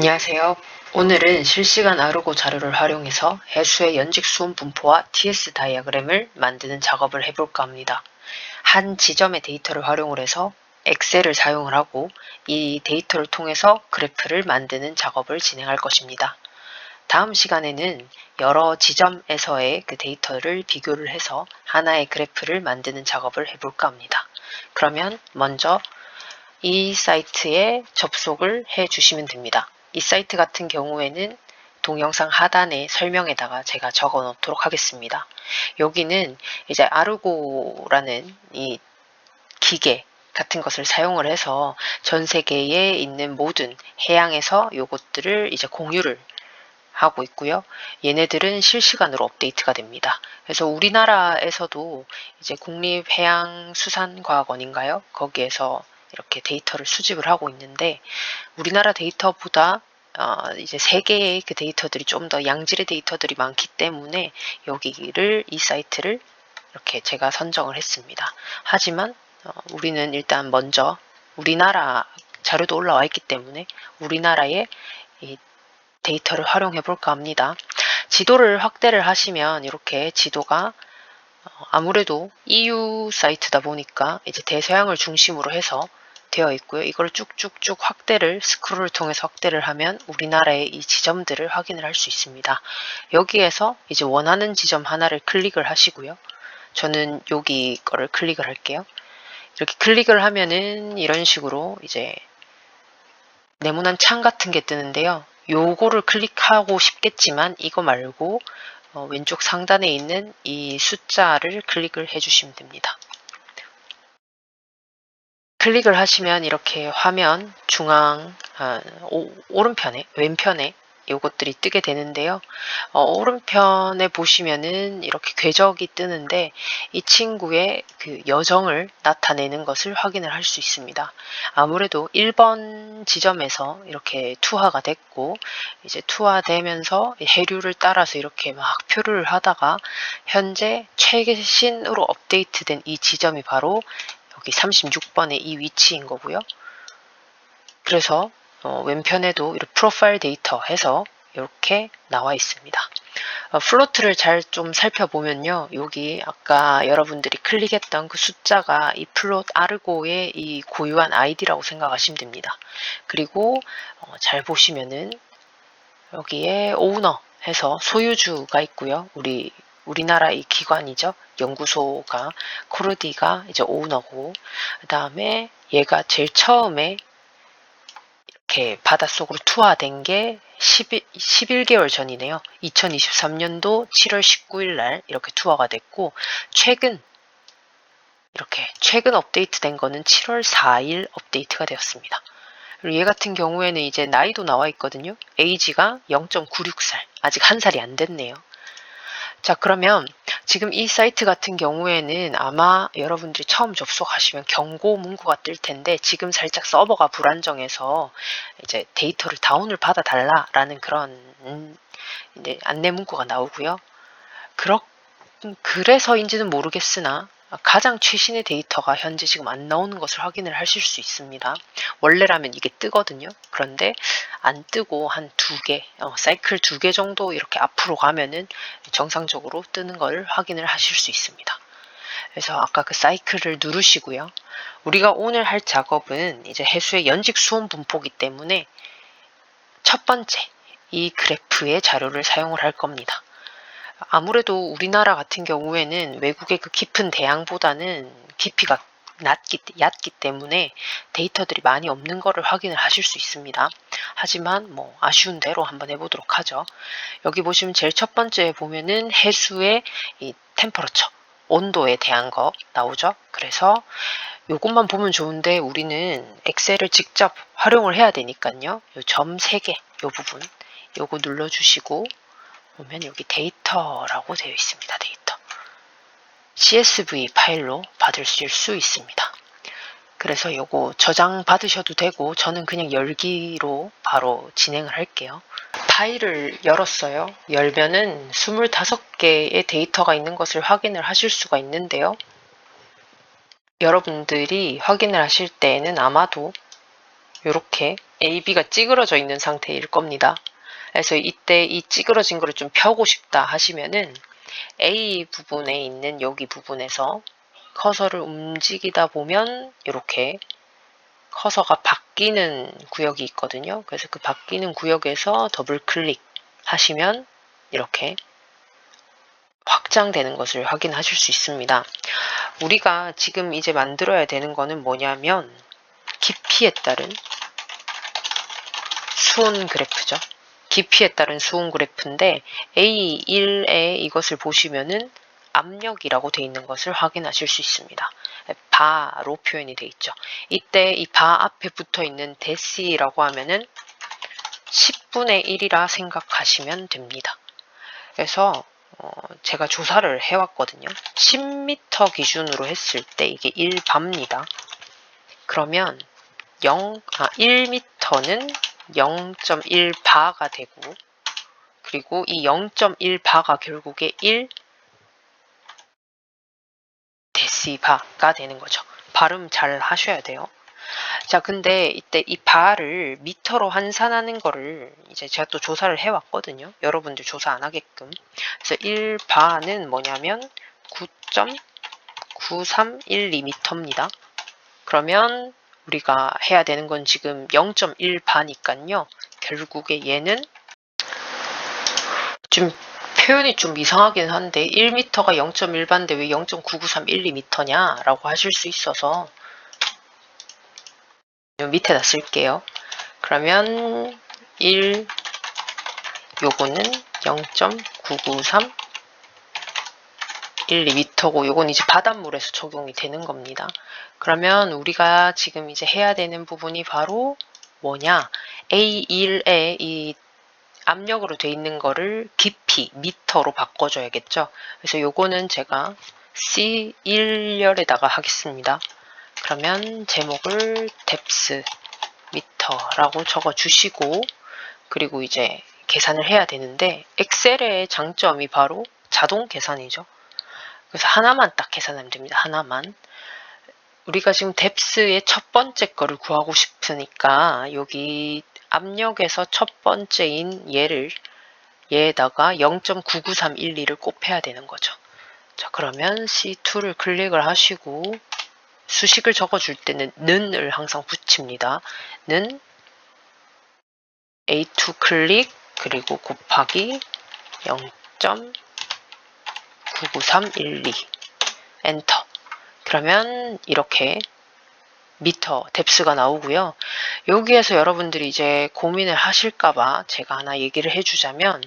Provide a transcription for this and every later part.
안녕하세요. 오늘은 실시간 아르고 자료를 활용해서 해수의 연직 수온 분포와 TS 다이어그램을 만드는 작업을 해볼까 합니다. 한 지점의 데이터를 활용을 해서 엑셀을 사용을 하고 이 데이터를 통해서 그래프를 만드는 작업을 진행할 것입니다. 다음 시간에는 여러 지점에서의 그 데이터를 비교를 해서 하나의 그래프를 만드는 작업을 해볼까 합니다. 그러면 먼저 이 사이트에 접속을 해 주시면 됩니다. 이 사이트 같은 경우에는 동영상 하단에 설명에다가 제가 적어 놓도록 하겠습니다. 여기는 이제 아르고라는 이 기계 같은 것을 사용을 해서 전 세계에 있는 모든 해양에서 요것들을 이제 공유를 하고 있고요. 얘네들은 실시간으로 업데이트가 됩니다. 그래서 우리나라에서도 이제 국립해양수산과학원인가요? 거기에서 이렇게 데이터를 수집을 하고 있는데 우리나라 데이터보다 이제 세계의 그 데이터들이 좀 더 양질의 데이터들이 많기 때문에 이 사이트를 이렇게 제가 선정을 했습니다. 하지만 우리는 일단 먼저 우리나라 자료도 올라와 있기 때문에 우리나라의 이 데이터를 활용해 볼까 합니다. 지도를 확대를 하시면 이렇게 지도가 아무래도 EU 사이트다 보니까 이제 대서양을 중심으로 해서 되어 있고요. 이걸 쭉쭉쭉 스크롤을 통해서 확대를 하면 우리나라의 이 지점들을 확인을 할 수 있습니다. 여기에서 이제 원하는 지점 하나를 클릭을 하시고요. 저는 여기 거를 클릭을 할게요. 이렇게 클릭을 하면은 이런 식으로 이제 네모난 창 같은 게 뜨는데요. 요거를 클릭하고 싶겠지만 이거 말고 왼쪽 상단에 있는 이 숫자를 클릭을 해주시면 됩니다. 클릭을 하시면 이렇게 화면 중앙 오른편에 왼편에 요것들이 뜨게 되는데요. 오른편에 보시면은 이렇게 궤적이 뜨는데 이 친구의 그 여정을 나타내는 것을 확인을 할 수 있습니다. 아무래도 1번 지점에서 이렇게 투하가 됐고 이제 투하되면서 해류를 따라서 이렇게 막 표류를 하다가 현재 최신으로 업데이트된 이 지점이 바로 여기 36번의 이 위치인 거고요. 그래서 왼편에도 이렇게 프로파일 데이터 해서 이렇게 나와 있습니다. 플로트를 잘 좀 살펴보면요. 여기 아까 여러분들이 클릭했던 그 숫자가 이 플롯 아르고의 이 고유한 아이디라고 생각하시면 됩니다. 그리고 잘 보시면은 여기에 오너 해서 소유주가 있고요. 우리나라 이 기관이죠. 연구소가 코르디가 이제 오너고 그 다음에 얘가 제일 처음에 이렇게 바닷속으로 투하된 게 11개월 전이네요. 2023년도 7월 19일 날 이렇게 투하가 됐고 최근 업데이트된 거는 7월 4일 업데이트가 되었습니다. 그리고 얘 같은 경우에는 이제 나이도 나와 있거든요. 에이지가 0.96살, 아직 한 살이 안 됐네요. 자, 그러면 지금 이 사이트 같은 경우에는 아마 여러분들이 처음 접속하시면 경고 문구가 뜰 텐데 지금 살짝 서버가 불안정해서 이제 데이터를 다운을 받아 달라라는 그런 이제 안내 문구가 나오고요. 그래서인지는 모르겠으나 가장 최신의 데이터가 현재 지금 안 나오는 것을 확인을 하실 수 있습니다. 원래라면 이게 뜨거든요. 그런데 안 뜨고 한 사이클 2개 정도 이렇게 앞으로 가면은 정상적으로 뜨는 걸 확인을 하실 수 있습니다. 그래서 아까 그 사이클을 누르시고요. 우리가 오늘 할 작업은 이제 해수의 연직 수온 분포기 때문에 첫 번째 이 그래프의 자료를 사용을 할 겁니다. 아무래도 우리나라 같은 경우에는 외국의 그 깊은 대양보다는 깊이가 얕기 때문에 데이터들이 많이 없는 거를 확인을 하실 수 있습니다. 하지만 뭐 아쉬운 대로 한번 해보도록 하죠. 여기 보시면 제일 첫 번째 보면은 해수의 이 템퍼러처, 온도에 대한 거 나오죠. 그래서 요것만 보면 좋은데 우리는 엑셀을 직접 활용을 해야 되니까요. 요 점 3개, 요 부분 요거 눌러주시고 보면 여기 데이터라고 되어 있습니다. 데이터. CSV 파일로 받으실 수 있습니다. 그래서 요거 저장 받으셔도 되고 저는 그냥 열기로 바로 진행을 할게요. 파일을 열었어요. 열면은 25개의 데이터가 있는 것을 확인을 하실 수가 있는데요. 여러분들이 확인을 하실 때에는 아마도 이렇게 AB가 찌그러져 있는 상태일 겁니다. 그래서 이때 이 찌그러진 거를 좀 펴고 싶다 하시면은 A 부분에 있는 여기 부분에서 커서를 움직이다 보면 이렇게 커서가 바뀌는 구역이 있거든요. 그래서 그 바뀌는 구역에서 더블 클릭 하시면 이렇게 확장되는 것을 확인하실 수 있습니다. 우리가 지금 이제 만들어야 되는 거는 뭐냐면 깊이에 따른 수온 그래프죠. 깊이에 따른 수온 그래프인데 A1에 이것을 보시면은 압력이라고 되어 있는 것을 확인하실 수 있습니다. 바로 표현이 되어 있죠. 이때 이 바 앞에 붙어 있는 데시라고 하면은 10분의 1이라 생각하시면 됩니다. 그래서 제가 조사를 해왔거든요. 10m 기준으로 했을 때 이게 1바입니다. 그러면 1m는 0.1바가 되고, 그리고 이 0.1바가 결국에 1데시바가 되는 거죠. 발음 잘 하셔야 돼요. 자, 근데 이때 이 바를 미터로 환산하는 거를 이제 제가 또 조사를 해왔거든요. 여러분들 조사 안 하게끔. 그래서 1바는 뭐냐면 9.9312m입니다. 그러면 우리가 해야 되는 건 지금 0.1바니까요. 결국에 얘는 좀 표현이 좀 이상하긴 한데 1m가 0.1바인데 왜 0.99312m냐 라고 하실 수 있어서 밑에다 쓸게요. 그러면 1 요거는 0.99312m고 요건 이제 바닷물에서 적용이 되는 겁니다. 그러면 우리가 지금 이제 해야 되는 부분이 바로 뭐냐, A1에 이 압력으로 돼 있는 거를 깊이 미터로 바꿔줘야겠죠. 그래서 요거는 제가 C1열에다가 하겠습니다. 그러면 제목을 depth 미터라고 적어 주시고, 그리고 이제 계산을 해야 되는데 엑셀의 장점이 바로 자동 계산이죠. 그래서 하나만 딱 계산하면 됩니다. 하나만. 우리가 지금 depth의 첫 번째 거를 구하고 싶으니까 여기 압력에서 첫 번째인 얘에다가 0.99312를 곱해야 되는 거죠. 자, 그러면 C2를 클릭을 하시고 수식을 적어줄 때는 는을 항상 붙입니다. 는 A2 클릭 그리고 곱하기 0.99312 엔터. 그러면 이렇게 미터 뎁스가 나오고요. 여기에서 여러분들이 이제 고민을 하실까봐 제가 하나 얘기를 해주자면,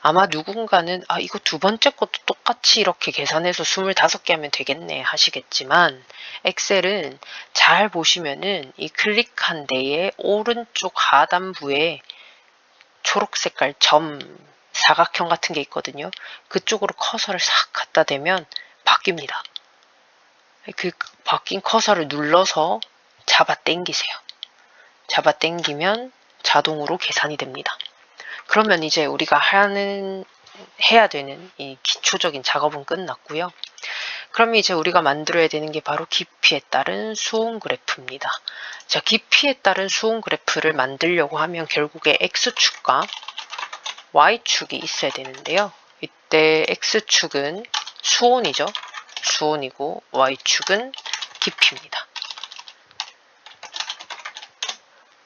아마 누군가는 이거 두 번째 것도 똑같이 이렇게 계산해서 25개 하면 되겠네 하시겠지만, 엑셀은 잘 보시면은 이 클릭한 데에 오른쪽 하단부에 초록 색깔 점 사각형 같은 게 있거든요. 그쪽으로 커서를 싹 갖다 대면 바뀝니다. 그 바뀐 커서를 눌러서 잡아 당기세요. 잡아 당기면 자동으로 계산이 됩니다. 그러면 이제 우리가 해야 되는 이 기초적인 작업은 끝났고요. 그럼 이제 우리가 만들어야 되는 게 바로 깊이에 따른 수온 그래프입니다. 자, 깊이에 따른 수온 그래프를 만들려고 하면 결국에 X축과 Y축이 있어야 되는데요. 이때 X축은 수온이죠. 수온이고 Y축은 깊이입니다.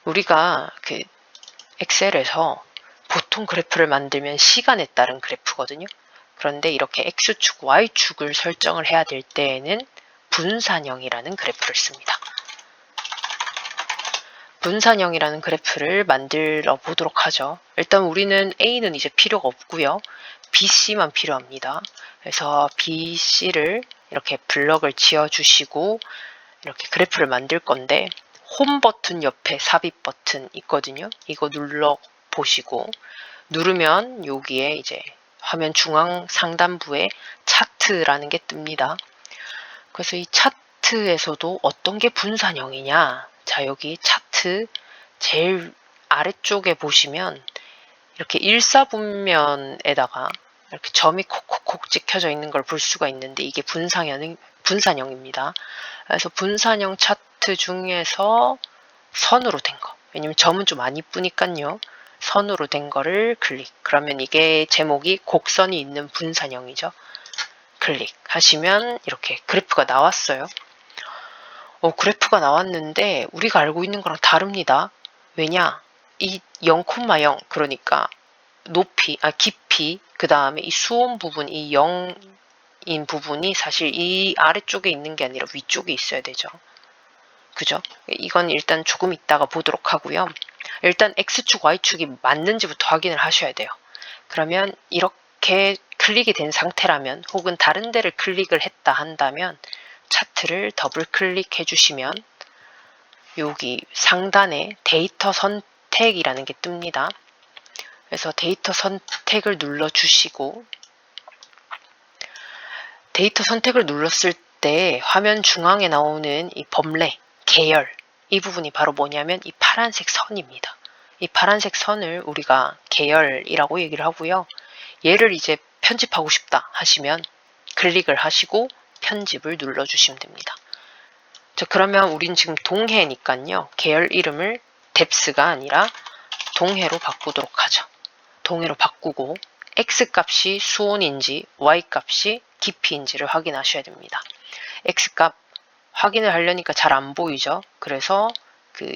우리가 그 엑셀에서 보통 그래프를 만들면 시간에 따른 그래프거든요. 그런데 이렇게 X축, Y축을 설정을 해야 될 때에는 분산형이라는 그래프를 씁니다. 분산형이라는 그래프를 만들어 보도록 하죠. 일단 우리는 A는 이제 필요가 없고요. BC만 필요합니다. 그래서 BC를 이렇게 블럭을 지어 주시고 이렇게 그래프를 만들 건데, 홈 버튼 옆에 삽입 버튼 있거든요. 이거 눌러 보시고 누르면 여기에 이제 화면 중앙 상단부에 차트라는 게 뜹니다. 그래서 이 차트에서도 어떤 게 분산형이냐, 자, 여기 차트 제일 아래쪽에 보시면 이렇게 일사분면에다가 이렇게 점이 콕콕콕 찍혀져 있는 걸 볼 수가 있는데, 이게 분산형입니다. 그래서 분산형 차트 중에서 선으로 된 거. 왜냐면 점은 좀 안 이쁘니까요. 선으로 된 거를 클릭. 그러면 이게 제목이 곡선이 있는 분산형이죠. 클릭하시면 이렇게 그래프가 나왔어요. 그래프가 나왔는데 우리가 알고 있는 거랑 다릅니다. 왜냐? 이 0,0 그러니까 깊이, 그 다음에 이 수온 부분, 이 0인 부분이 사실 이 아래쪽에 있는 게 아니라 위쪽에 있어야 되죠. 그죠? 이건 일단 조금 이따가 보도록 하고요. 일단 X축, Y축이 맞는지부터 확인을 하셔야 돼요. 그러면 이렇게 클릭이 된 상태라면 혹은 다른 데를 클릭을 했다 한다면 차트를 더블 클릭해 주시면 여기 상단에 데이터 선택이라는 게 뜹니다. 그래서 데이터 선택을 눌러 주시고 데이터 선택을 눌렀을 때 화면 중앙에 나오는 이 범례, 계열 이 부분이 바로 뭐냐면 이 파란색 선입니다. 이 파란색 선을 우리가 계열이라고 얘기를 하고요. 얘를 이제 편집하고 싶다 하시면 클릭을 하시고 편집을 눌러주시면 됩니다. 자, 그러면 우린 지금 동해니까요. 계열 이름을 뎁스가 아니라 동해로 바꾸도록 하죠. 동해로 바꾸고 X값이 수온인지 Y값이 깊이인지를 확인하셔야 됩니다. X값 확인을 하려니까 잘 안 보이죠. 그래서 그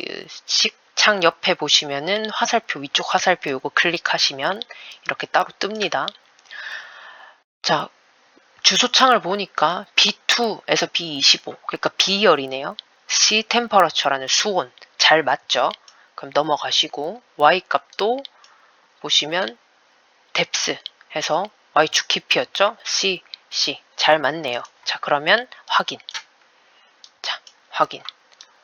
식창 옆에 보시면은 화살표, 위쪽 화살표 요거 클릭하시면 이렇게 따로 뜹니다. 자, 주소창을 보니까 B2에서 B25, 그러니까 B열이네요. C 템퍼러처라는 수온 잘 맞죠? 그럼 넘어가시고 Y값도 보시면 뎁스 해서 Y축 깊이였죠? C 잘 맞네요. 자, 그러면 확인. 자, 확인.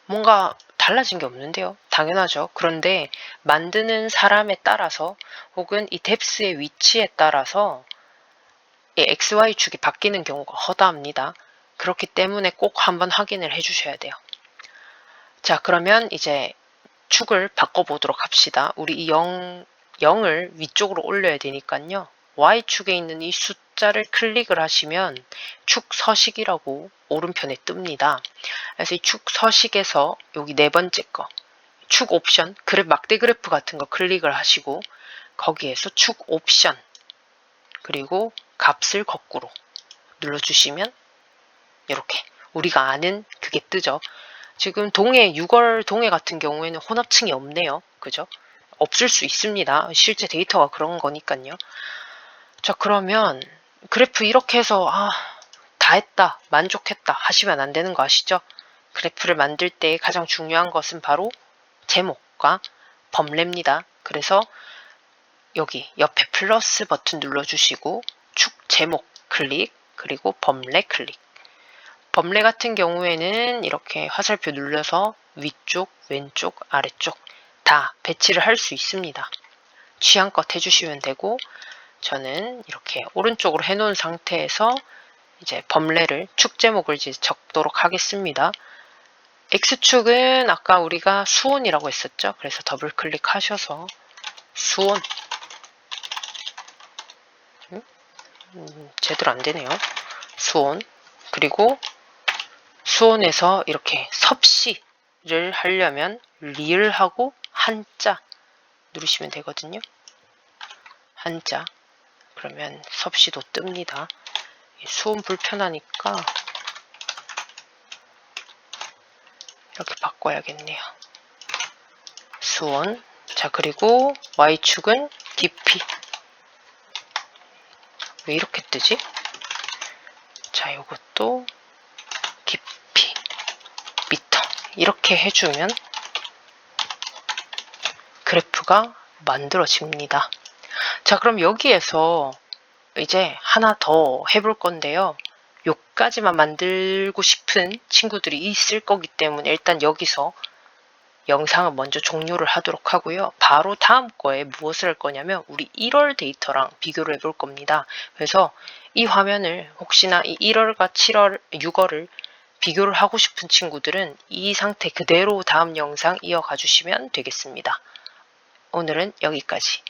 뭔가 달라진 게 없는데요. 당연하죠. 그런데 만드는 사람에 따라서 혹은 이 뎁스의 위치에 따라서 이 XY축이 바뀌는 경우가 허다합니다. 그렇기 때문에 꼭 한번 확인을 해주셔야 돼요. 자, 그러면 이제 축을 바꿔보도록 합시다. 우리 이 0을 위쪽으로 올려야 되니까요. Y축에 있는 이 숫자를 클릭을 하시면 축 서식이라고 오른편에 뜹니다. 그래서 이 축 서식에서 여기 네 번째 거, 축 옵션, 막대 그래프 같은 거 클릭을 하시고 거기에서 축 옵션, 그리고 값을 거꾸로 눌러주시면 이렇게 우리가 아는 그게 뜨죠. 지금 동해, 6월 동해 같은 경우에는 혼합층이 없네요. 그죠? 없을 수 있습니다. 실제 데이터가 그런 거니까요. 자, 그러면 그래프 이렇게 해서 다 했다, 만족했다 하시면 안 되는 거 아시죠? 그래프를 만들 때 가장 중요한 것은 바로 제목과 범례입니다. 그래서 여기 옆에 플러스 버튼 눌러주시고 축 제목 클릭, 그리고 범례 클릭. 범례 같은 경우에는 이렇게 화살표 눌러서 위쪽, 왼쪽, 아래쪽 다 배치를 할 수 있습니다. 취향껏 해주시면 되고, 저는 이렇게 오른쪽으로 해놓은 상태에서 이제 범례를 축 제목을 이제 적도록 하겠습니다. X축은 아까 우리가 수온이라고 했었죠. 그래서 더블 클릭하셔서 수온, 제대로 안 되네요. 수온, 그리고 수온에서 이렇게 섭씨를 하려면 리을하고 한자 누르시면 되거든요. 한자. 그러면 섭씨도 뜹니다. 수온 불편하니까 이렇게 바꿔야겠네요. 수온. 자, 그리고 Y축은 깊이. 왜 이렇게 뜨지? 자, 요것도 깊이 미터 이렇게 해주면 그래프가 만들어집니다. 자, 그럼 여기에서 이제 하나 더 해볼 건데요. 요까지만 만들고 싶은 친구들이 있을 거기 때문에 일단 여기서 영상을 먼저 종료를 하도록 하고요. 바로 다음 거에 무엇을 할 거냐면 우리 1월 데이터랑 비교를 해볼 겁니다. 그래서 이 화면을 혹시나 이 1월과 7월, 6월을 비교를 하고 싶은 친구들은 이 상태 그대로 다음 영상 이어가 주시면 되겠습니다. 오늘은 여기까지.